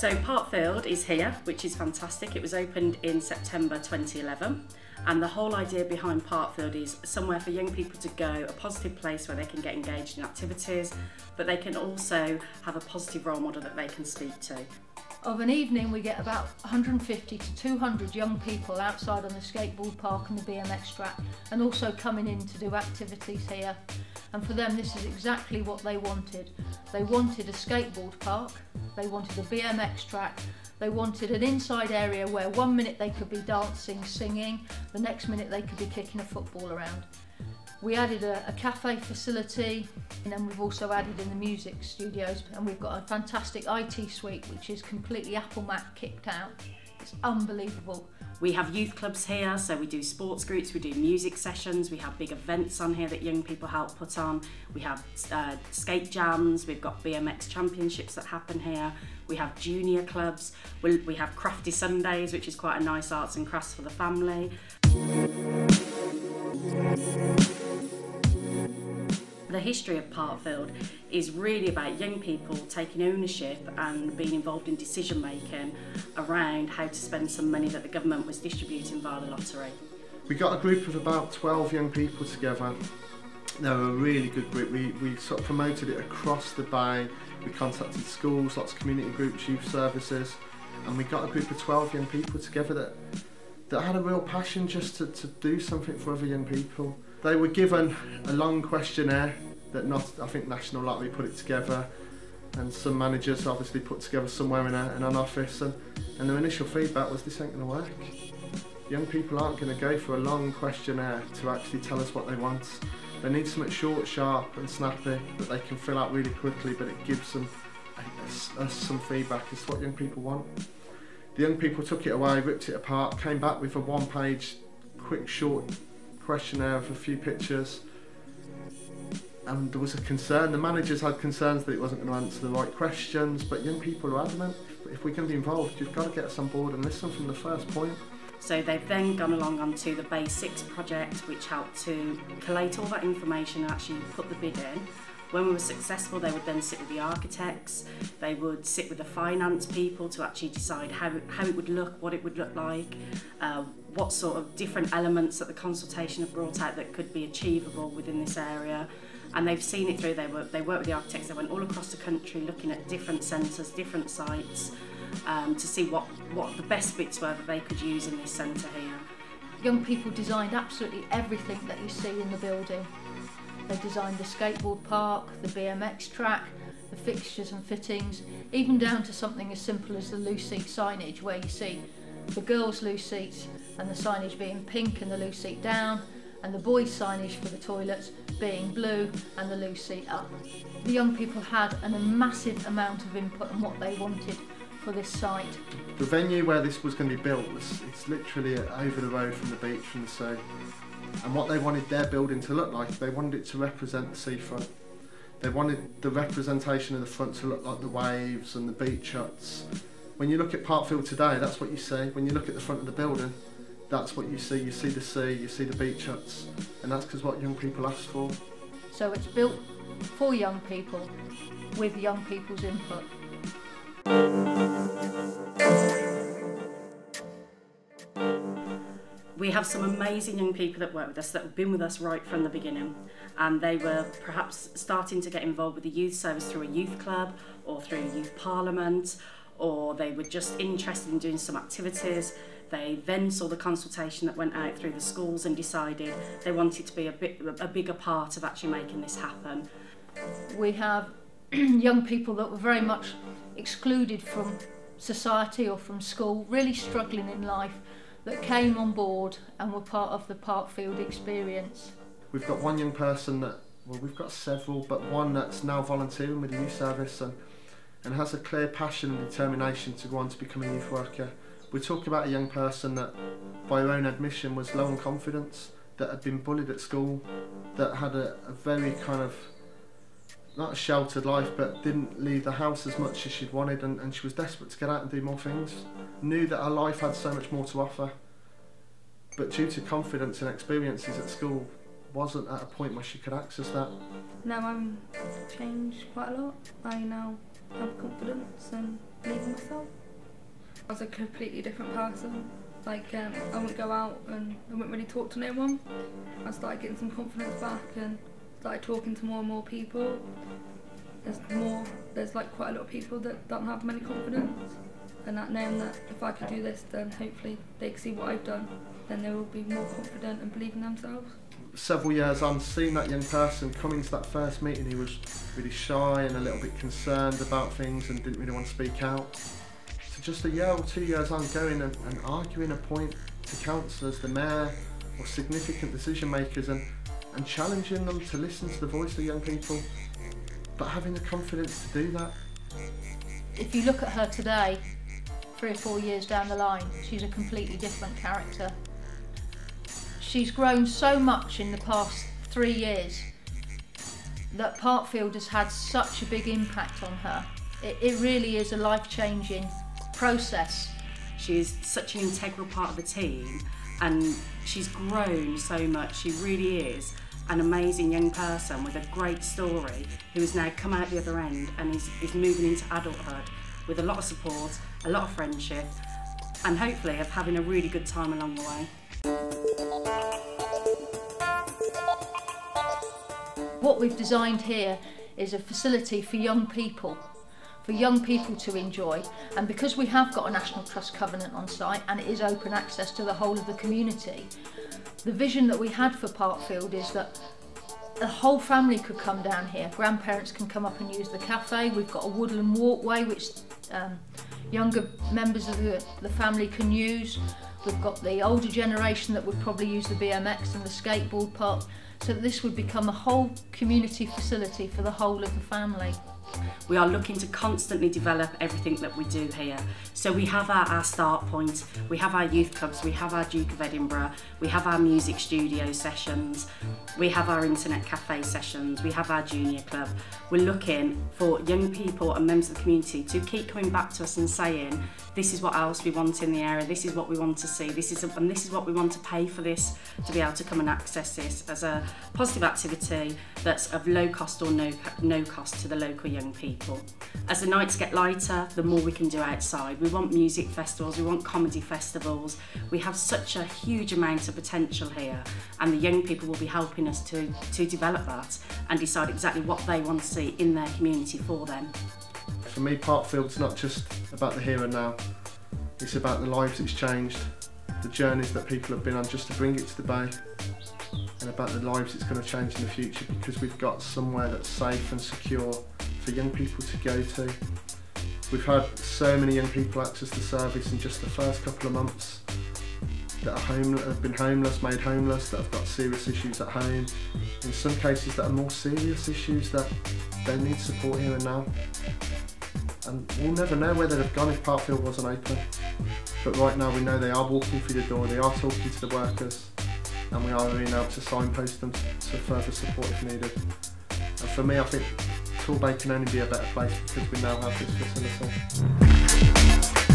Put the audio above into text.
So Parkfield is here, which is fantastic. It was opened in September 2011, and the whole idea behind Parkfield is somewhere for young people to go, a positive place where they can get engaged in activities, but they can also have a positive role model that they can speak to. Of an evening we get about 150 to 200 young people outside on the skateboard park and the BMX track, and also coming in to do activities here. And for them this is exactly what they wanted. They wanted a skateboard park, they wanted a BMX track, they wanted an inside area where 1 minute they could be dancing, singing, the next minute they could be kicking a football around. We added a cafe facility, and then we've also added in the music studios, and we've got a fantastic IT suite which is completely Apple Mac kicked out. It's unbelievable. We have youth clubs here, so we do sports groups, we do music sessions, we have big events on here that young people help put on. We have skate jams, we've got BMX championships that happen here. We have junior clubs, we have crafty Sundays, which is quite a nice arts and crafts for the family. The history of Parkfield is really about young people taking ownership and being involved in decision making around how to spend some money that the government was distributing via the lottery. We got a group of about 12 young people together. They were a really good group. We sort of promoted it across the bay. We contacted schools, lots of community groups, youth services, and we got a group of 12 young people together that had a real passion just to do something for other young people. They were given a long questionnaire that I think National Lottery put it together, and some managers obviously put together somewhere in an office, and their initial feedback was, this ain't going to work. Young people aren't going to go for a long questionnaire to actually tell us what they want. They need something short, sharp and snappy that they can fill out really quickly, but it gives them us some feedback as to what young people want. The young people took it away, ripped it apart, came back with a one-page, quick, short questionnaire of a few pictures, and there was a concern. The managers had concerns that it wasn't going to answer the right questions, but young people are adamant, if we're going to be involved, you've got to get us on board and listen from the first point. So they've then gone along onto the Basics project, which helped to collate all that information and actually put the bid in. When we were successful, they would then sit with the architects, they would sit with the finance people to actually decide how it would look, what it would look like, what sort of different elements that the consultation have brought out that could be achievable within this area. And they've seen it through. They worked with the architects, they went all across the country looking at different centres, different sites, to see what the best bits were that they could use in this centre here. Young people designed absolutely everything that you see in the building. They designed the skateboard park, the BMX track, the fixtures and fittings, even down to something as simple as the loose seat signage, where you see the girls' loose seats and the signage being pink and the loose seat down, and the boys' signage for the toilets being blue and the loose seat up. The young people had a massive amount of input on what they wanted for this site. The venue where this was going to be built, it's literally over the road from the beach, from the sea. And what they wanted their building to look like, they wanted it to represent the seafront. They wanted the representation of the front to look like the waves and the beach huts. When you look at Parkfield today, that's what you see. When you look at the front of the building, that's what you see. You see the sea, you see the beach huts, and that's because what young people asked for. So it's built for young people, with young people's input. We have some amazing young people that work with us that have been with us right from the beginning, and they were perhaps starting to get involved with the youth service through a youth club or through a youth parliament, or they were just interested in doing some activities. They then saw the consultation that went out through the schools and decided they wanted to be a bigger part of actually making this happen. We have young people that were very much excluded from society or from school, really struggling in life, that came on board and were part of the Parkfield experience. We've got one young person that, well, we've got several, but one that's now volunteering with the youth service and has a clear passion and determination to go on to become a youth worker. We're talking about a young person that, by her own admission, was low on confidence, that had been bullied at school, that had a very kind of, not a sheltered life, but didn't leave the house as much as she'd wanted, and she was desperate to get out and do more things. Knew that her life had so much more to offer, but due to confidence and experiences at school, wasn't at a point where she could access that. Now I'm changed quite a lot. I now have confidence and believe in myself. I was a completely different person. Like, I wouldn't go out and I wouldn't really talk to no one. I started getting some confidence back and started talking to more and more people. There's like quite a lot of people that don't have many confidence, and that knowing that if I could do this, then hopefully they can see what I've done, then they will be more confident and believe in themselves. Several years on, seeing that young person come into that first meeting, he was really shy and a little bit concerned about things and didn't really want to speak out. So just a year or 2 years on, going and arguing a point to councillors, the mayor, or significant decision makers, and challenging them to listen to the voice of young people, but having the confidence to do that. If you look at her today, 3 or 4 years down the line, she's a completely different character. She's grown so much in the past 3 years that Parkfield has had such a big impact on her. It really is a life-changing process. She is such an integral part of the team, and she's grown so much. She really is an amazing young person with a great story who has now come out the other end and is moving into adulthood with a lot of support, a lot of friendship, and hopefully of having a really good time along the way. What we've designed here is a facility for young people to enjoy, and because we have got a National Trust covenant on site and it is open access to the whole of the community, the vision that we had for Parkfield is that the whole family could come down here. Grandparents can come up and use the cafe. We've got a woodland walkway which younger members of the family can use. We've got the older generation that would probably use the BMX and the skateboard park, so that this would become a whole community facility for the whole of the family. We are looking to constantly develop everything that we do here. So we have our start point, we have our youth clubs, we have our Duke of Edinburgh, we have our music studio sessions, we have our internet cafe sessions, we have our junior club. We're looking for young people and members of the community to keep coming back to us and saying, this is what else we want in the area, this is what we want to see, this is what we want to pay for this, to be able to come and access this as a positive activity that's of low cost or no cost to the local young people. As the nights get lighter, the more we can do outside. We want music festivals, we want comedy festivals. We have such a huge amount of potential here, and the young people will be helping us to develop that and decide exactly what they want to see in their community for them. For me, Parkfield's not just about the here and now, it's about the lives it's changed, the journeys that people have been on just to bring it to the bay, and about the lives it's going to change in the future, because we've got somewhere that's safe and secure for young people to go to. We've had so many young people access the service in just the first couple of months that have been homeless, made homeless, that have got serious issues at home, in some cases that are more serious issues that they need support here and now. And we'll never know where they'd have gone if Parkfield wasn't open. But right now we know they are walking through the door, they are talking to the workers, and we are being able to signpost them to further support if needed. And for me, I think Torbay can only be a better place because we now have this facility.